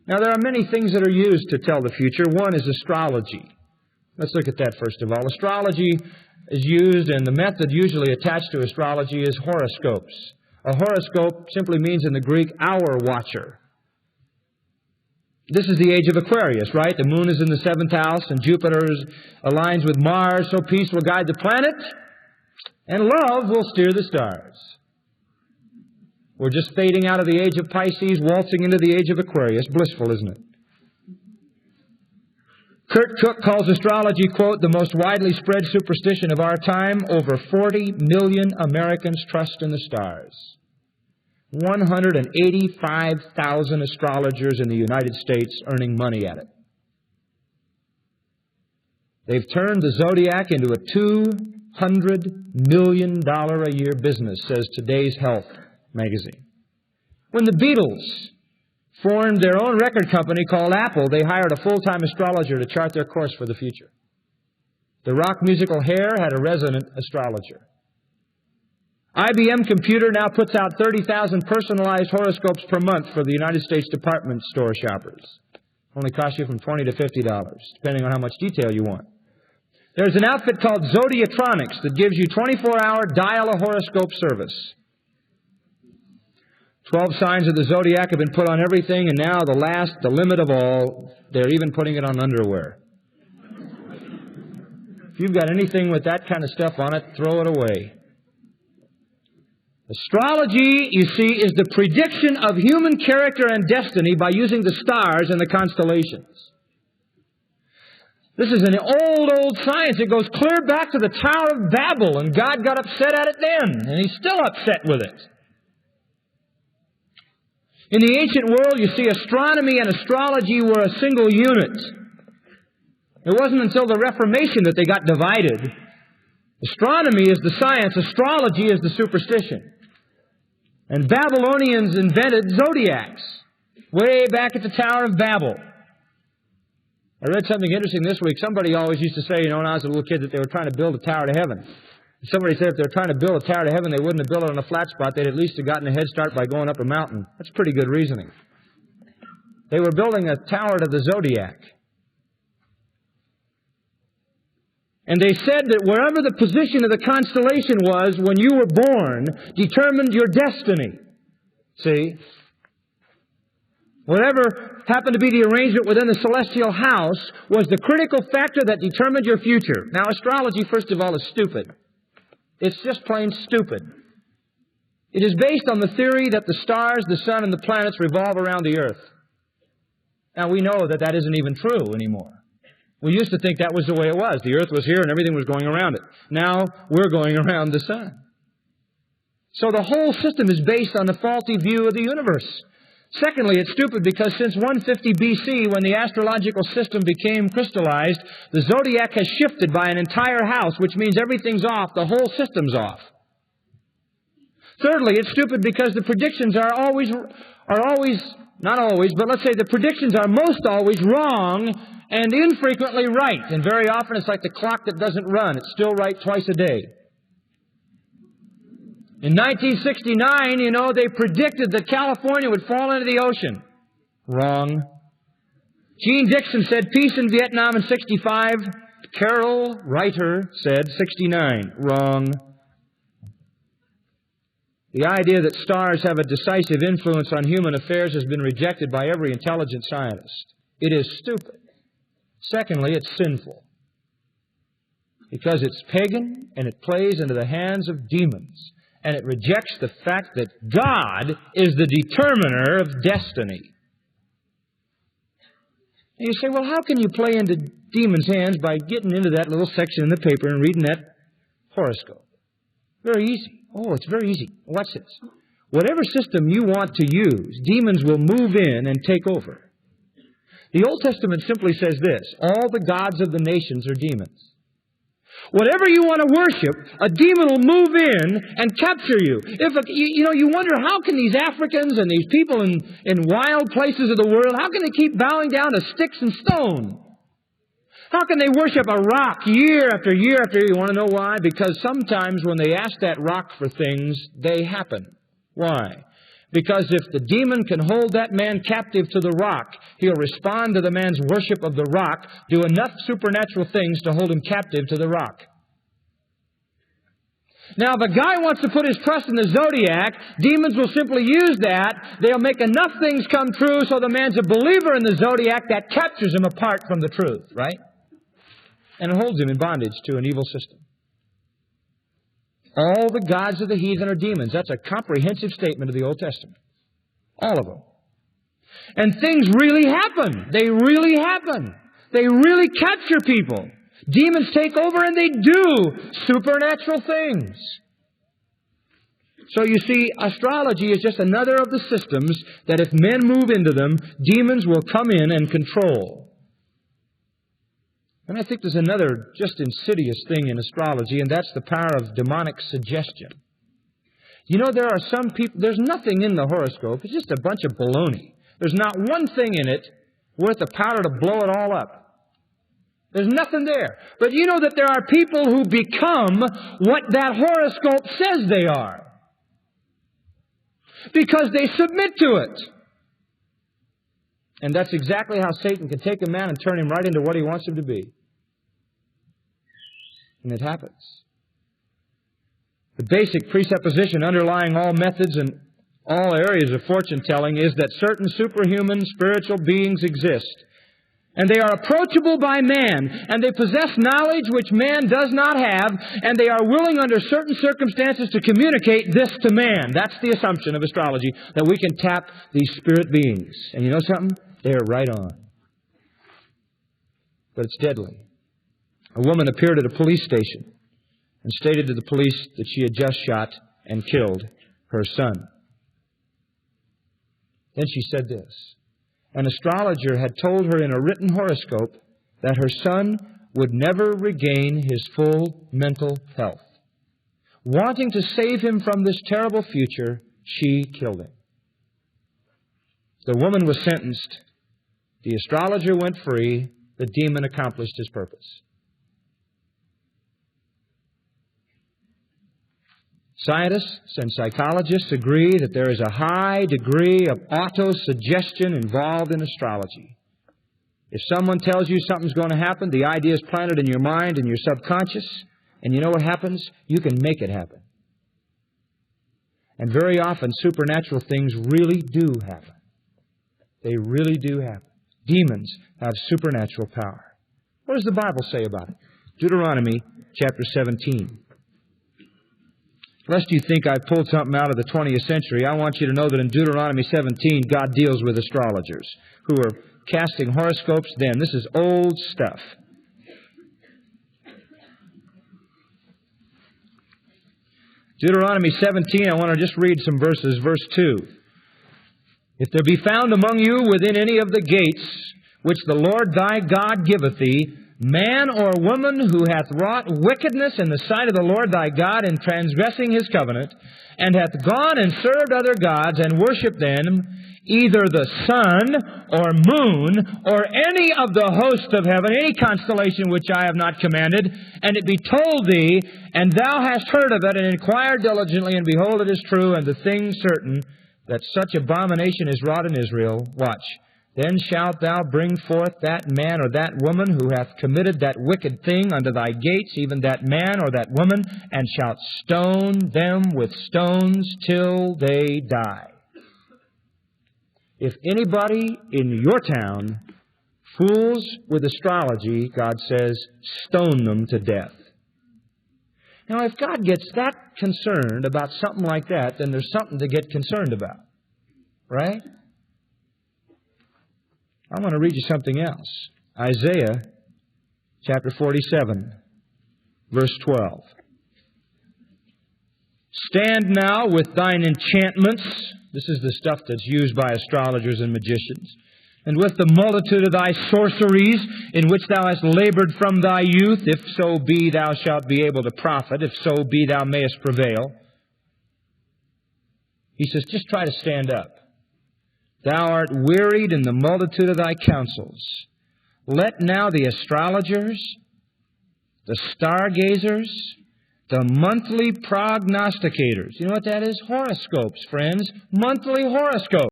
Now, there are many things that are used to tell the future. One is astrology. Let's look at that first of all. Astrology is used, and the method usually attached to astrology is horoscopes. A horoscope simply means in the Greek, hour watcher. This is the age of Aquarius, right? The moon is in the 7th house, and Jupiter aligns with Mars, so peace will guide the planet, and love will steer the stars. We're just fading out of the age of Pisces, waltzing into the age of Aquarius. Blissful, isn't it? Kurt Cook calls astrology, quote, the most widely spread superstition of our time. Over 40 million Americans trust in the stars. 185,000 astrologers in the United States earning money at it. They've turned the zodiac into a $200 million a year business, says Today's Health magazine. When the Beatles formed their own record company called Apple, they hired a full-time astrologer to chart their course for the future. The rock musical Hair had a resident astrologer. IBM Computer now puts out 30,000 personalized horoscopes per month for the United States department store shoppers. Only costs you from $20 to $50, depending on how much detail you want. There's an outfit called Zodiatronics that gives you 24-hour dial-a-horoscope service. 12 signs of the zodiac have been put on everything, and now the limit of all, they're even putting it on underwear. If you've got anything with that kind of stuff on it, throw it away. Astrology, you see, is the prediction of human character and destiny by using the stars and the constellations. This is an old science. It goes clear back to the Tower of Babel, and God got upset at it then, and He's still upset with it. In the ancient world, you see, astronomy and astrology were a single unit. It wasn't until the Reformation that they got divided. Astronomy is the science, astrology is the superstition. And Babylonians invented zodiacs way back at the Tower of Babel. I read something interesting this week. Somebody always used to say, when I was a little kid, that they were trying to build a tower to heaven. Somebody said if they were trying to build a tower to heaven, they wouldn't have built it on a flat spot. They'd at least have gotten a head start by going up a mountain. That's pretty good reasoning. They were building a tower to the zodiac. And they said that wherever the position of the constellation was when you were born determined your destiny. See? Whatever happened to be the arrangement within the celestial house was the critical factor that determined your future. Now, astrology, first of all, is stupid. It's just plain stupid. It is based on the theory that the stars, the sun, and the planets revolve around the earth. Now, we know that that isn't even true anymore. We used to think that was the way it was. The earth was here and everything was going around it. Now, we're going around the sun. So the whole system is based on a faulty view of the universe. Secondly, it's stupid because since 150 BC, when the astrological system became crystallized, the zodiac has shifted by an entire house, which means everything's off, the whole system's off. Thirdly, it's stupid because the predictions are always, not always, but let's say the predictions are most always wrong and infrequently right. And very often it's like the clock that doesn't run. It's still right twice a day. In 1969, they predicted that California would fall into the ocean. Wrong. Gene Dixon said peace in Vietnam in 65. Carol Reiter said 69. Wrong. The idea that stars have a decisive influence on human affairs has been rejected by every intelligent scientist. It is stupid. Secondly, it's sinful. Because it's pagan and it plays into the hands of demons. And it rejects the fact that God is the determiner of destiny. And you say, well, how can you play into demons' hands by getting into that little section in the paper and reading that horoscope? Very easy. Oh, it's very easy. Watch this. Whatever system you want to use, demons will move in and take over. The Old Testament simply says this: all the gods of the nations are demons. Whatever you want to worship, a demon will move in and capture you. You wonder, how can these Africans and these people in wild places of the world, how can they keep bowing down to sticks and stone? How can they worship a rock year after year after year? You want to know why? Because sometimes when they ask that rock for things, they happen. Why? Because if the demon can hold that man captive to the rock, he'll respond to the man's worship of the rock, do enough supernatural things to hold him captive to the rock. Now, if a guy wants to put his trust in the zodiac, demons will simply use that. They'll make enough things come true so the man's a believer in the zodiac that captures him apart from the truth, right? And it holds him in bondage to an evil system. All the gods of the heathen are demons. That's a comprehensive statement of the Old Testament. All of them. And things really happen. They really happen. They really capture people. Demons take over and they do supernatural things. So you see, astrology is just another of the systems that if men move into them, demons will come in and control. And I think there's another just insidious thing in astrology, and that's the power of demonic suggestion. You know, there are some people, there's nothing in the horoscope. It's just a bunch of baloney. There's not one thing in it worth the powder to blow it all up. There's nothing there. But you know that there are people who become what that horoscope says they are. Because they submit to it. And that's exactly how Satan can take a man and turn him right into what he wants him to be. And it happens. The basic presupposition underlying all methods and all areas of fortune-telling is that certain superhuman spiritual beings exist. And they are approachable by man, and they possess knowledge which man does not have, and they are willing under certain circumstances to communicate this to man. That's the assumption of astrology, that we can tap these spirit beings. And you know something? They're right on. But it's deadly. A woman appeared at a police station and stated to the police that she had just shot and killed her son. Then she said this. An astrologer had told her in a written horoscope that her son would never regain his full mental health. Wanting to save him from this terrible future, she killed him. The woman was sentenced. The astrologer went free. The demon accomplished his purpose. Scientists and psychologists agree that there is a high degree of auto-suggestion involved in astrology. If someone tells you something's going to happen, the idea is planted in your mind and your subconscious, and you know what happens? You can make it happen. And very often, supernatural things really do happen. They really do happen. Demons have supernatural power. What does the Bible say about it? Deuteronomy chapter 17. Lest you think I've pulled something out of the 20th century, I want you to know that in Deuteronomy 17, God deals with astrologers who are casting horoscopes then. This is old stuff. Deuteronomy 17, I want to just read some verses. Verse 2. If there be found among you within any of the gates which the Lord thy God giveth thee, man or woman who hath wrought wickedness in the sight of the Lord thy God in transgressing His covenant, and hath gone and served other gods and worshipped them, either the sun or moon or any of the host of heaven, any constellation which I have not commanded, and it be told thee, and thou hast heard of it, and inquired diligently, and behold, it is true, and the thing certain, that such abomination is wrought in Israel, watch, then shalt thou bring forth that man or that woman who hath committed that wicked thing unto thy gates, even that man or that woman, and shalt stone them with stones till they die. If anybody in your town fools with astrology, God says, stone them to death. Now, if God gets that concerned about something like that, then there's something to get concerned about. Right? I want to read you something else. Isaiah chapter 47, verse 12. Stand now with thine enchantments. This is the stuff that's used by astrologers and magicians. And with the multitude of thy sorceries, in which thou hast labored from thy youth, if so be thou shalt be able to profit, if so be thou mayest prevail. He says, just try to stand up. Thou art wearied in the multitude of thy counsels. Let now the astrologers, the stargazers, The monthly prognosticators. You know what that is? Horoscopes, friends. Monthly horoscopes.